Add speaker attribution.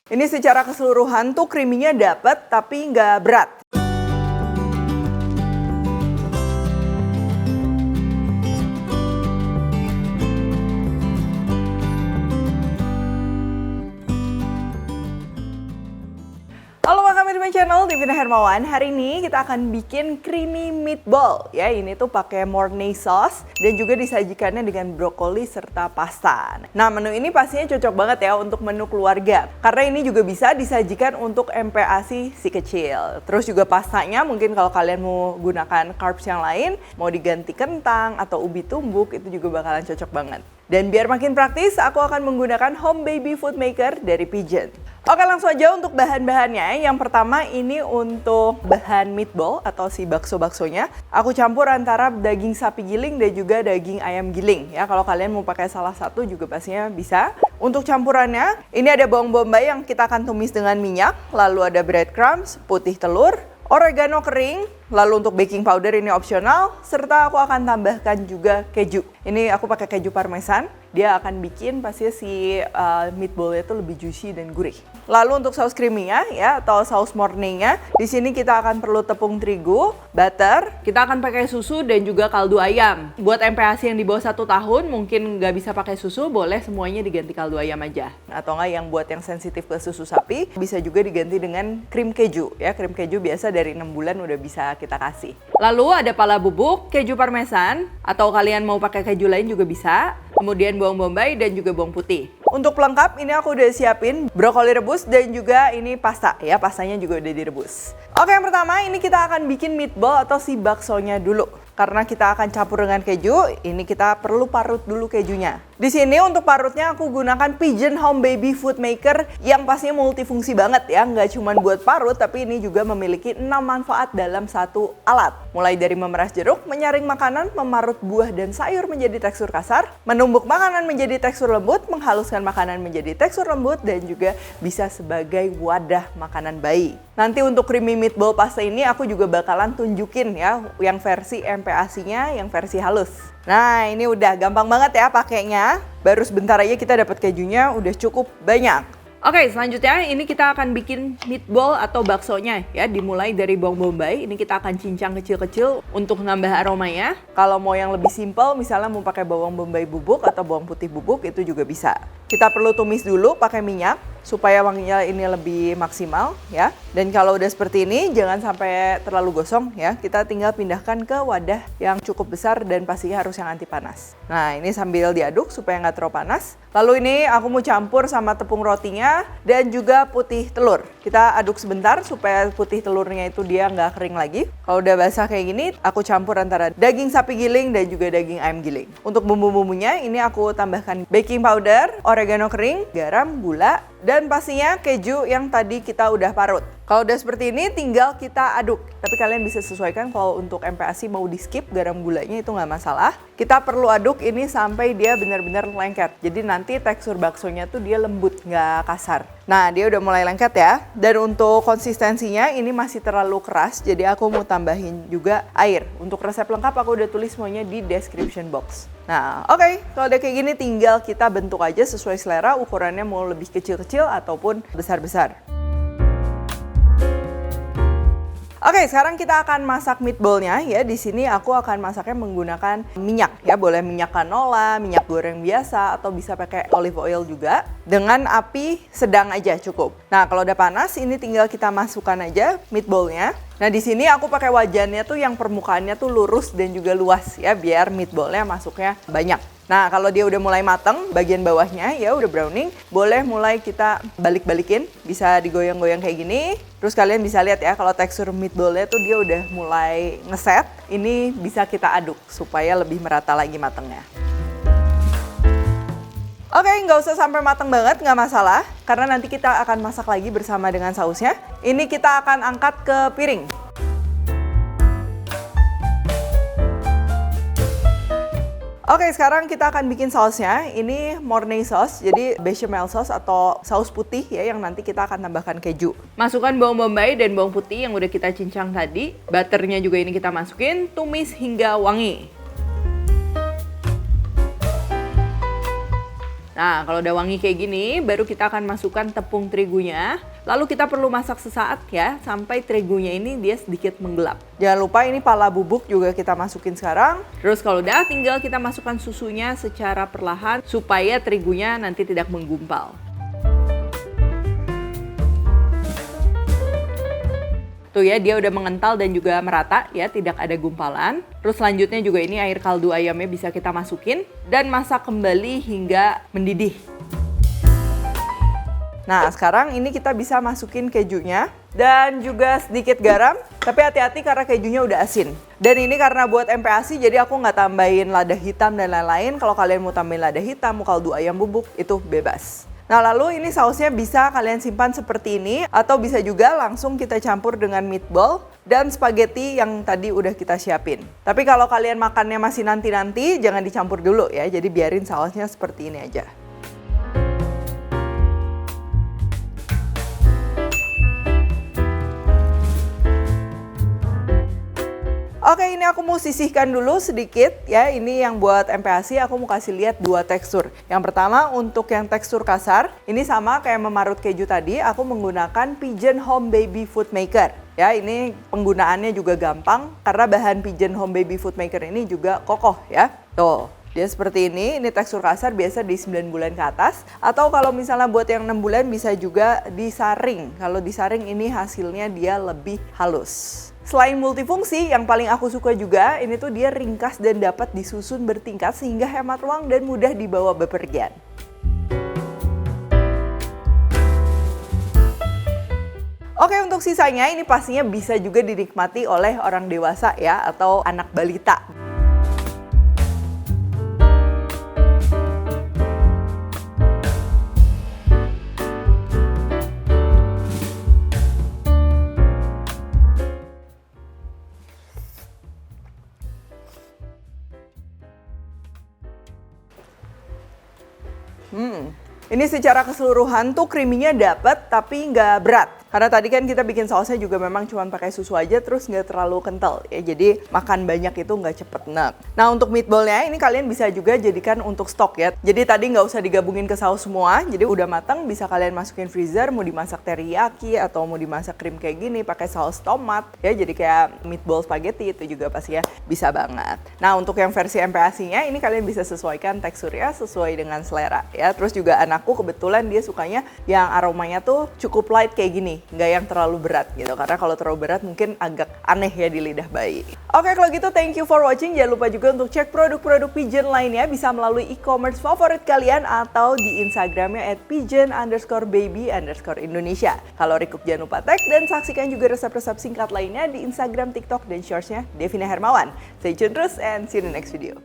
Speaker 1: Ini secara keseluruhan tuh creamy-nya dapet tapi nggak berat. Halo, welcome to my channel, Devina Hermawan. Hari ini kita akan bikin creamy meatball. Ya, ini tuh pakai Mornay sauce dan juga disajikannya dengan brokoli serta pasta. Nah, menu ini pastinya cocok banget ya untuk menu keluarga. Karena ini juga bisa disajikan untuk MPASI si kecil. Terus juga pastanya mungkin kalau kalian mau gunakan carbs yang lain, mau diganti kentang atau ubi tumbuk, itu juga bakalan cocok banget. Dan biar makin praktis, aku akan menggunakan Home Baby Food Maker dari Pigeon. Oke, langsung aja untuk bahan-bahannya. Yang pertama ini untuk bahan meatball atau si bakso-baksonya. Aku campur antara daging sapi giling dan juga daging ayam giling. Ya, kalau kalian mau pakai salah satu juga pastinya bisa. Untuk campurannya, ini ada bawang bombay yang kita akan tumis dengan minyak. Lalu ada breadcrumbs, putih telur, oregano kering, lalu untuk baking powder ini opsional, serta aku akan tambahkan juga keju. Ini aku pakai keju parmesan, dia akan bikin pasti si meatballnya itu lebih juicy dan gurih. Lalu untuk saus creamy-nya ya atau saus Mornay-nya, di sini kita akan perlu tepung terigu, butter, kita akan pakai susu dan juga kaldu ayam. Buat MPASI yang di bawah 1 tahun mungkin nggak bisa pakai susu, boleh semuanya diganti kaldu ayam aja. Atau nggak yang buat yang sensitif ke susu sapi, bisa juga diganti dengan krim keju. Ya, krim keju biasa dari 6 bulan udah bisa kita kasih. Lalu ada pala bubuk, keju parmesan, atau kalian mau pakai keju lain juga bisa. Kemudian bawang bombay dan juga bawang putih. Untuk pelengkap ini aku udah siapin brokoli rebus dan juga ini pasta ya, pastanya juga udah direbus. Oke, yang pertama ini kita akan bikin meatball atau si baksonya dulu. Karena kita akan campur dengan keju, ini kita perlu parut dulu kejunya. Di sini untuk parutnya aku gunakan Pigeon Home Baby Food Maker yang pastinya multifungsi banget ya. Nggak cuma buat parut, tapi ini juga memiliki 6 manfaat dalam satu alat. Mulai dari memeras jeruk, menyaring makanan, memarut buah dan sayur menjadi tekstur kasar, menumbuk makanan menjadi tekstur lembut, menghaluskan makanan menjadi tekstur lembut, dan juga bisa sebagai wadah makanan bayi. Nanti untuk creamy meatball pasta ini aku juga bakalan tunjukin ya yang versi MPASI-nya, yang versi halus. Nah, ini udah gampang banget ya pakainya. Baru sebentar aja kita dapat kejunya udah cukup banyak. Oke, selanjutnya ini kita akan bikin meatball atau baksonya ya. Dimulai dari bawang bombay, ini kita akan cincang kecil-kecil untuk nambah aromanya. Kalau mau yang lebih simple, misalnya mau pakai bawang bombay bubuk atau bawang putih bubuk, itu juga bisa. Kita perlu tumis dulu pakai minyak supaya wanginya ini lebih maksimal ya. Dan kalau udah seperti ini jangan sampai terlalu gosong ya. Kita tinggal pindahkan ke wadah yang cukup besar dan pastinya harus yang anti panas. Nah, ini sambil diaduk supaya nggak terlalu panas. Lalu ini aku mau campur sama tepung rotinya dan juga putih telur. Kita aduk sebentar supaya putih telurnya itu dia nggak kering lagi. Kalau udah basah kayak gini, aku campur antara daging sapi giling dan juga daging ayam giling. Untuk bumbu-bumbunya ini aku tambahkan baking powder, oregano kering, garam, gula, dan pastinya keju yang tadi kita udah parut. Kalau udah seperti ini tinggal kita aduk. Tapi kalian bisa sesuaikan kalau untuk MPASI mau di skip garam gulanya itu nggak masalah. Kita perlu aduk ini sampai dia benar-benar lengket. Jadi nanti tekstur baksonya tuh dia lembut, nggak kasar. Nah, dia udah mulai lengket ya. Dan untuk konsistensinya ini masih terlalu keras. Jadi aku mau tambahin juga air. Untuk resep lengkap aku udah tulis semuanya di description box. Nah, oke. Kalau udah kayak gini tinggal kita bentuk aja sesuai selera. Ukurannya mau lebih kecil-kecil ataupun besar-besar. Oke, sekarang kita akan masak meatballnya ya. Di sini aku akan masaknya menggunakan minyak ya. Boleh minyak canola, minyak goreng biasa, atau bisa pakai olive oil juga. Dengan api sedang aja cukup. Nah, kalau udah panas, ini tinggal kita masukkan aja meatballnya. Nah, di sini aku pakai wajannya tuh yang permukaannya tuh lurus dan juga luas ya, biar meatballnya masuknya banyak. Nah, kalau dia udah mulai mateng, bagian bawahnya ya udah browning, boleh mulai kita balik-balikin, bisa digoyang-goyang kayak gini. Terus kalian bisa lihat ya, kalau tekstur meatballnya tuh dia udah mulai ngeset, ini bisa kita aduk supaya lebih merata lagi matengnya. Oke, nggak usah sampai mateng banget, nggak masalah. Karena nanti kita akan masak lagi bersama dengan sausnya. Ini kita akan angkat ke piring. Oke, sekarang kita akan bikin sausnya. Ini Mornay sauce, jadi bechamel sauce atau saus putih ya yang nanti kita akan tambahkan keju. Masukkan bawang bombay dan bawang putih yang udah kita cincang tadi. Butternya juga ini kita masukin, tumis hingga wangi. Nah, kalau udah wangi kayak gini, baru kita akan masukkan tepung terigunya. Lalu kita perlu masak sesaat ya, sampai terigunya ini dia sedikit menggelap. Jangan lupa ini pala bubuk juga kita masukin sekarang. Terus kalau udah, tinggal kita masukkan susunya secara perlahan supaya terigunya nanti tidak menggumpal. Tuh ya, dia udah mengental dan juga merata ya, tidak ada gumpalan. Terus selanjutnya juga ini air kaldu ayamnya bisa kita masukin dan masak kembali hingga mendidih. Nah, sekarang ini kita bisa masukin kejunya dan juga sedikit garam. Tapi hati-hati karena kejunya udah asin. Dan ini karena buat MPASI, jadi aku nggak tambahin lada hitam dan lain-lain. Kalau kalian mau tambahin lada hitam, mau kaldu ayam bubuk, itu bebas. Nah, lalu ini sausnya bisa kalian simpan seperti ini atau bisa juga langsung kita campur dengan meatball dan spaghetti yang tadi udah kita siapin. Tapi kalau kalian makannya masih nanti-nanti, jangan dicampur dulu ya. Jadi biarin sausnya seperti ini aja. Oke, ini aku mau sisihkan dulu sedikit ya. Ini yang buat MPASI aku mau kasih lihat dua tekstur. Yang pertama untuk yang tekstur kasar, ini sama kayak memarut keju tadi, aku menggunakan Pigeon Home Baby Food Maker. Ya, ini penggunaannya juga gampang karena bahan Pigeon Home Baby Food Maker ini juga kokoh ya. Tuh. Dia seperti ini tekstur kasar biasa di 9 bulan ke atas. Atau kalau misalnya buat yang 6 bulan bisa juga disaring. Kalau disaring ini hasilnya dia lebih halus. Selain multifungsi, yang paling aku suka juga, ini tuh dia ringkas dan dapat disusun bertingkat sehingga hemat ruang dan mudah dibawa bepergian. Oke, untuk sisanya ini pastinya bisa juga dinikmati oleh orang dewasa ya, atau anak balita. Ini secara keseluruhan tuh creamy-nya dapet tapi nggak berat. Karena tadi kan kita bikin sausnya juga memang cuma pakai susu aja terus nggak terlalu kental ya. Jadi makan banyak itu nggak cepet enak. Nah, untuk meatballnya ini kalian bisa juga jadikan untuk stok ya. Jadi tadi nggak usah digabungin ke saus semua. Jadi udah matang bisa kalian masukin freezer, mau dimasak teriyaki atau mau dimasak krim kayak gini pakai saus tomat ya. Jadi kayak meatball spaghetti itu juga pasti ya bisa banget. Nah, untuk yang versi MPASI-nya ini kalian bisa sesuaikan teksturnya sesuai dengan selera ya. Terus juga anakku kebetulan dia sukanya yang aromanya tuh cukup light kayak gini. Nggak yang terlalu berat gitu, karena kalau terlalu berat mungkin agak aneh ya di lidah bayi. Oke, kalau gitu thank you for watching. Jangan lupa juga untuk cek produk-produk Pigeon lainnya bisa melalui e-commerce favorit kalian atau di Instagramnya @pigeon_baby_Indonesia. Kalau recook jangan lupa tag dan saksikan juga resep-resep singkat lainnya di Instagram, TikTok, dan Shorts-nya Devina Hermawan. Stay tune terus and see you in the next video.